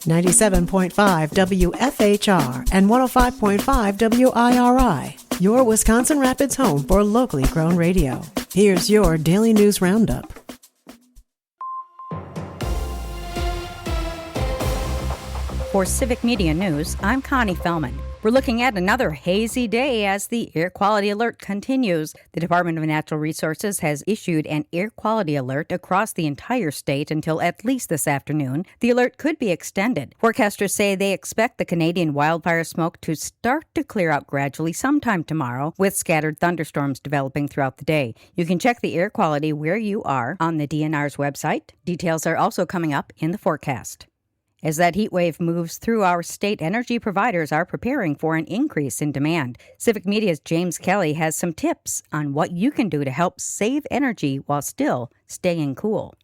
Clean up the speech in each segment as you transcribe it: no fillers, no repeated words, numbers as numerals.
97.5 WFHR and 105.5 WIRI, your Wisconsin Rapids home for locally grown radio. Here's your Daily News Roundup. For Civic Media News, I'm Connie Fellman. We're looking at another hazy day as the air quality alert continues. The Department of Natural Resources has issued an air quality alert across the entire state until at least this afternoon. The alert could be extended. Forecasters say they expect the Canadian wildfire smoke to start to clear out gradually sometime tomorrow, with scattered thunderstorms developing throughout the day. You can check the air quality where you are on the DNR's website. Details are also coming up in the forecast. As that heat wave moves through our state, energy providers are preparing for an increase in demand. Civic Media's James Kelly has some tips on what you can do to help save energy while still staying cool.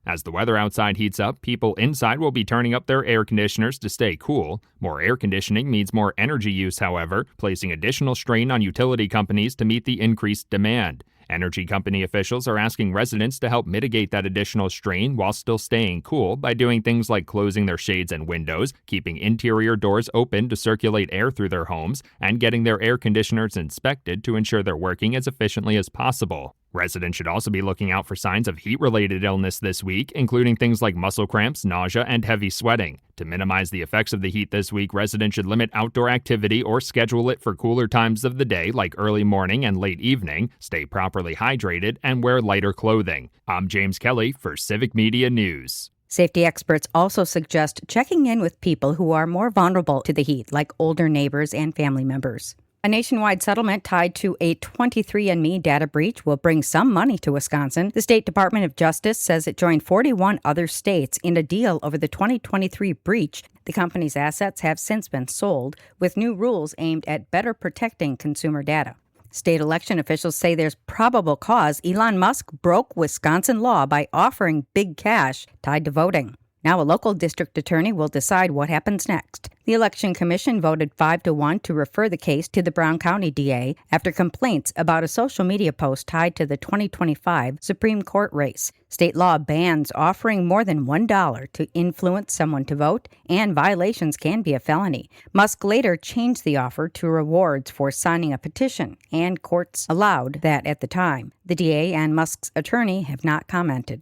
As the weather outside heats up, people inside will be turning up their air conditioners to stay cool. More air conditioning means more energy use, however, placing additional strain on utility companies to meet the increased demand. Energy company officials are asking residents to help mitigate that additional strain while still staying cool by doing things like closing their shades and windows, keeping interior doors open to circulate air through their homes, and getting their air conditioners inspected to ensure they're working as efficiently as possible. Residents should also be looking out for signs of heat-related illness this week, including things like muscle cramps, nausea, and heavy sweating. To minimize the effects of the heat this week, residents should limit outdoor activity or schedule it for cooler times of the day like early morning and late evening, stay properly hydrated, and wear lighter clothing. I'm James Kelly for Civic Media News. Safety experts also suggest checking in with people who are more vulnerable to the heat, like older neighbors and family members. A nationwide settlement tied to a 23andMe data breach will bring some money to Wisconsin. The State Department of Justice says it joined 41 other states in a deal over the 2023 breach. The company's assets have since been sold, with new rules aimed at better protecting consumer data. State election officials say there's probable cause Elon Musk broke Wisconsin law by offering big cash tied to voting. Now a local district attorney will decide what happens next. The Election Commission voted 5-1 to refer the case to the Brown County DA after complaints about a social media post tied to the 2025 Supreme Court race. State law bans offering more than $1 to influence someone to vote, and violations can be a felony. Musk later changed the offer to rewards for signing a petition, and courts allowed that at the time. The DA and Musk's attorney have not commented.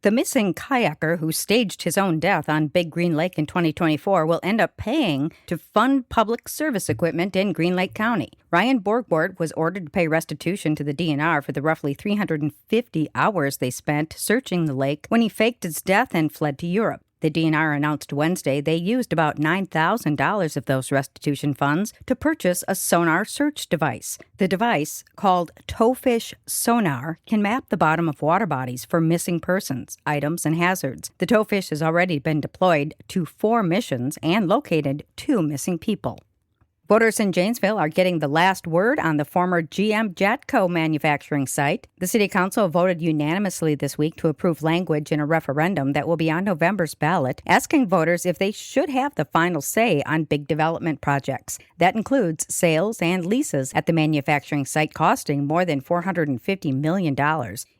The missing kayaker who staged his own death on Big Green Lake in 2024 will end up paying to fund public service equipment in Green Lake County. Ryan Borgward was ordered to pay restitution to the DNR for the roughly 350 hours they spent searching the lake when he faked his death and fled to Europe. The DNR announced Wednesday they used about $9,000 of those restitution funds to purchase a sonar search device. The device, called Towfish Sonar, can map the bottom of water bodies for missing persons, items, and hazards. The Towfish has already been deployed to 4 missions and located 2 missing people. Voters in Janesville are getting the last word on the former GM Jatco manufacturing site. The City Council voted unanimously this week to approve language in a referendum that will be on November's ballot, asking voters if they should have the final say on big development projects. That includes sales and leases at the manufacturing site costing more than $450 million.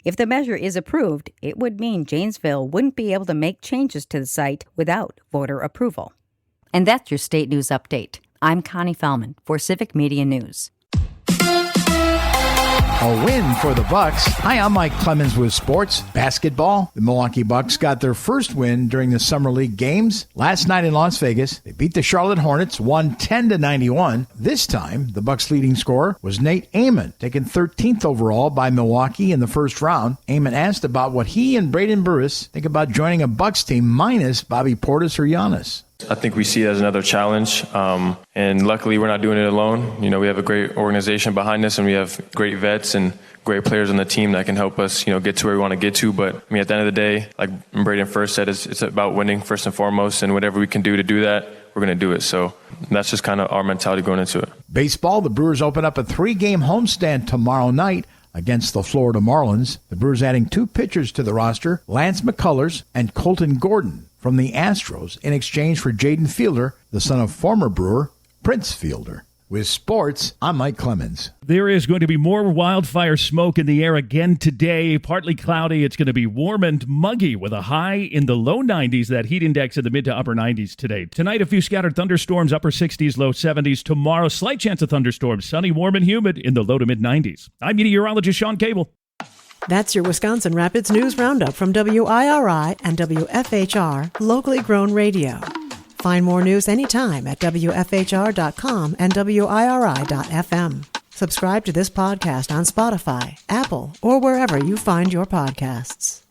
If the measure is approved, it would mean Janesville wouldn't be able to make changes to the site without voter approval. And that's your state news update. I'm Connie Fellman for Civic Media News. A win for the Bucks. Hi, I'm Mike Clemens with sports. Basketball. The Milwaukee Bucks got their first win during the Summer League games. Last night in Las Vegas, they beat the Charlotte Hornets 110-91. This time, the Bucks' leading scorer was Nate Amon, taken 13th overall by Milwaukee in the first round. Amon asked about what he and Braden Burris think about joining a Bucks team minus Bobby Portis or Giannis. I think we see it as another challenge, and luckily we're not doing it alone. You know, we have a great organization behind us, and we have great vets and great players on the team that can help us, get to where we want to get to. But I mean, at the end of the day, like Braden first said, it's about winning first and foremost, and whatever we can do to do that, we're going to do it. So that's just kind of our mentality going into it. Baseball, the Brewers open up a 3-game homestand tomorrow night against the Florida Marlins. The Brewers adding 2 pitchers to the roster, Lance McCullers and Colton Gordon from the Astros, in exchange for Jaden Fielder, the son of former Brewer Prince Fielder. With sports, I'm Mike Clemens. There is going to be more wildfire smoke in the air again today. Partly cloudy. It's going to be warm and muggy with a high in the low 90s. That heat index in the mid to upper 90s today. Tonight, a few scattered thunderstorms, upper 60s, low 70s. Tomorrow, slight chance of thunderstorms, sunny, warm, and humid in the low to mid 90s. I'm meteorologist Sean Cable. That's your Wisconsin Rapids News Roundup from WIRI and WFHR, locally grown radio. Find more news anytime at WFHR.com and WIRI.FM. Subscribe to this podcast on Spotify, Apple, or wherever you find your podcasts.